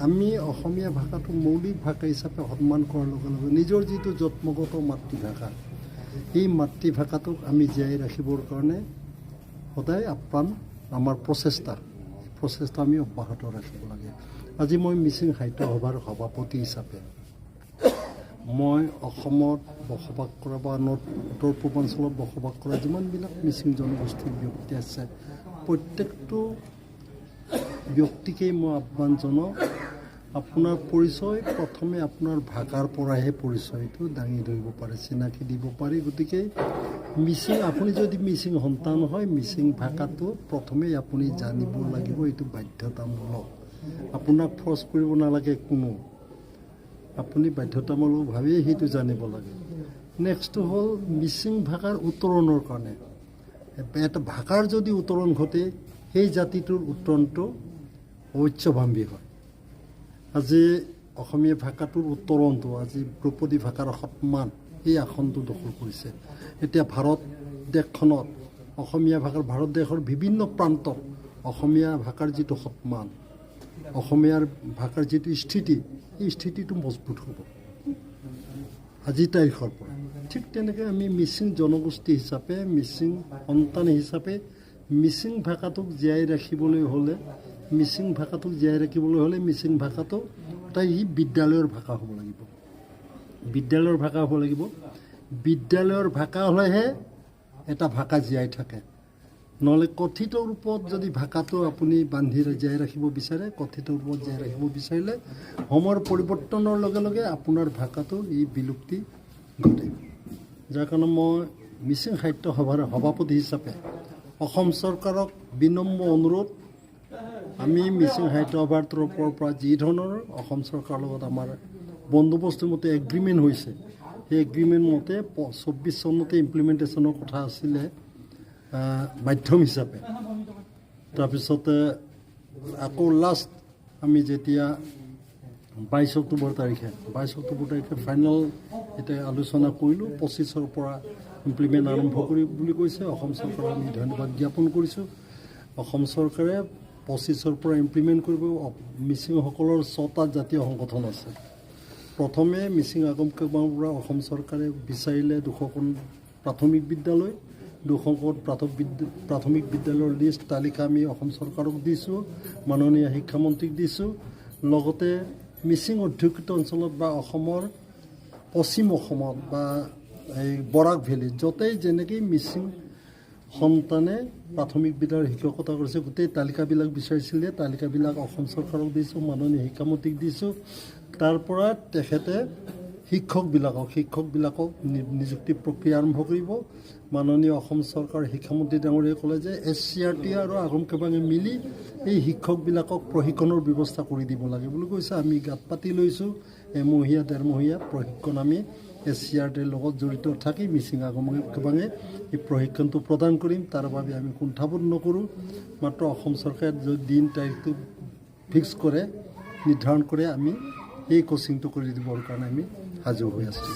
আমি অসমীয়া ভাষাটো মৌলিক ভাষা হিচাপে সন্মান কৰাৰ লগে লগে নিজৰ যিটো জন্মগত মাতৃভাষা, এই মাতৃভাষাটোক আমি জীয়াই ৰাখিবৰ কাৰণে সদায় আপ্ৰাণ আমাৰ প্ৰচেষ্টা আমি অব্যাহত ৰাখিব লাগে। আজি মই মিচিং সাহিত্য সভাৰ সভাপতি হিচাপে মই অসমত বসবাস কৰা বা উত্তৰ পূৰ্বাঞ্চলত বসবাস কৰা যিমানবিলাক মিচিং জনগোষ্ঠীৰ ব্যক্তি আছে, প্ৰত্যেকটো ব্যক্তিকেই মই আহ্বান জনাওঁ, আপোনাৰ পৰিচয় প্ৰথমে আপোনাৰ ভাষাৰ পৰাহে পৰিচয়টো দাঙি ধৰিব পাৰে, চিনাকি দিব পাৰি। গতিকে মিচিং, আপুনি যদি মিচিং সন্তান হয়, মিচিং ভাষাটো প্ৰথমেই আপুনি জানিব লাগিব, এইটো বাধ্যতামূলক। আপোনাক ফৰ্চ কৰিব নালাগে কোনো, আপুনি বাধ্যতামূলকভাৱেই সেইটো জানিব লাগে। নেক্সটটো হ'ল মিচিং ভাষাৰ উত্তৰণৰ কাৰণে এটা ভাষাৰ যদি উত্তৰণ ঘটে, সেই জাতিটোৰ উত্তৰণটো ঐচ্যভাম্বী হয়। আজি অসমীয়া ভাষাটোৰ উত্তৰণটো আজি ধ্ৰুপদী ভাষাৰ সন্মান এই আসনটো দখল কৰিছে। এতিয়া ভাৰত দেশখনত অসমীয়া ভাষাৰ, ভাৰত দেশৰ বিভিন্ন প্ৰান্তত অসমীয়া ভাষাৰ যিটো সন্মান, অসমীয়াৰ ভাষাৰ যিটো স্থিতি, এই স্থিতিটো মজবুত হ'ব আজিৰ তাৰিখৰ পৰা। ঠিক তেনেকৈ আমি মিচিং জনগোষ্ঠী হিচাপে, মিচিং সন্তান হিচাপে মিচিং ভাষাটোক জীয়াই ৰাখিবলৈ হ'লে মিচিং ভাষাটো তাই বিদ্যালয়ৰ ভাষা হ'ব লাগিব। বিদ্যালয়ৰ ভাষা হ'ব লাগিব। বিদ্যালয়ৰ ভাষা হ'লেহে এটা ভাষা জীয়াই থাকে। নহ'লে কথিত ৰূপত যদি ভাষাটো আপুনি বান্ধি জীয়াই ৰাখিব বিচাৰে, কথিত ৰূপত জীয়াই ৰাখিব বিচাৰিলে সময়ৰ পৰিৱৰ্তনৰ লগে লগে আপোনাৰ ভাষাটো এই বিলুপ্তি ঘটে। যাৰ কাৰণে মই মিচিং সাহিত্য সভাৰ সভাপতি হিচাপে অসম চৰকাৰক বিনম্ৰ অনুৰোধ, আমি মিচিং সাহিত্য সভাৰ তৰফৰ পৰা যি ধৰণৰ অসম চৰকাৰৰ লগত আমাৰ বন্দোবস্তৰ মতে এগ্ৰিমেণ্ট হৈছে, সেই এগ্ৰিমেণ্ট মতে 24 চনতে ইমপ্লিমেণ্টেশ্যনৰ কথা আছিলে মাধ্যম হিচাপে। তাৰপিছতে আকৌ লাষ্ট আমি যেতিয়া 22 অক্টোবৰ তাৰিখে ফাইনেল এতিয়া আলোচনা কৰিলোঁ, 25ৰ পৰা ইমপ্লিমেণ্ট আৰম্ভ কৰি বুলি কৈছে। অসম চৰকাৰক আমি ধন্যবাদ জ্ঞাপন কৰিছোঁ। অসম চৰকাৰে 25ৰ পৰা ইমপ্লিমেণ্ট কৰিব। মিচিংসকলৰ 6টা জাতীয় সংগঠন আছে। প্ৰথমে মিচিং আগম কেবাৰ পৰা অসম চৰকাৰে বিচাৰিলে 200খন প্ৰাথমিক বিদ্যালয়, 200খন প্ৰাথমিক বিদ্যালয়ৰ লিষ্ট তালিকা আমি অসম চৰকাৰক দিছোঁ, মাননীয় শিক্ষামন্ত্ৰীক দিছোঁ। লগতে মিচিং অধ্যুষিত অঞ্চলত বা অসমৰ পশ্চিম অসমত বা এই বৰাক ভেলীত য'তেই যেনেকৈ মিচিং সন্তানে প্ৰাথমিক বিদ্যালয়ৰ শিক্ষকতা কৰিছে, গোটেই তালিকাবিলাক বিচাৰিছিলে। তালিকাবিলাক অসম চৰকাৰক দিছোঁ, মাননীয় শিক্ষামন্ত্ৰীক দিছোঁ। তাৰ পৰা তেখেতে শিক্ষকবিলাকক নিযুক্তি প্ৰক্ৰিয়া আৰম্ভ কৰিব। মাননীয় অসম চৰকাৰৰ শিক্ষামন্ত্ৰী ডাঙৰীয়াই ক'লে যে SCRT আৰু আগম কেবাঙে মিলি এই শিক্ষকবিলাকক প্ৰশিক্ষণৰ ব্যৱস্থা কৰি দিব লাগে বুলি কৈছে। আমি গাঁত পাতি লৈছোঁ, এমহীয়া 1.5 প্ৰশিক্ষণ আমি SCRTৰ লগত জড়িত থাকি মিচিং আগম কেবাঙে এই প্ৰশিক্ষণটো প্ৰদান কৰিম। তাৰ বাবে আমি কুণ্ঠাবোধ নকৰোঁ। মাত্ৰ অসম চৰকাৰে যদি দিন তাৰিখটো ফিক্স কৰে, নিৰ্ধাৰণ কৰে, আমি এই কোচিংটো কৰি দিবৰ কাৰণে আমি সাজু হৈ আছোঁ।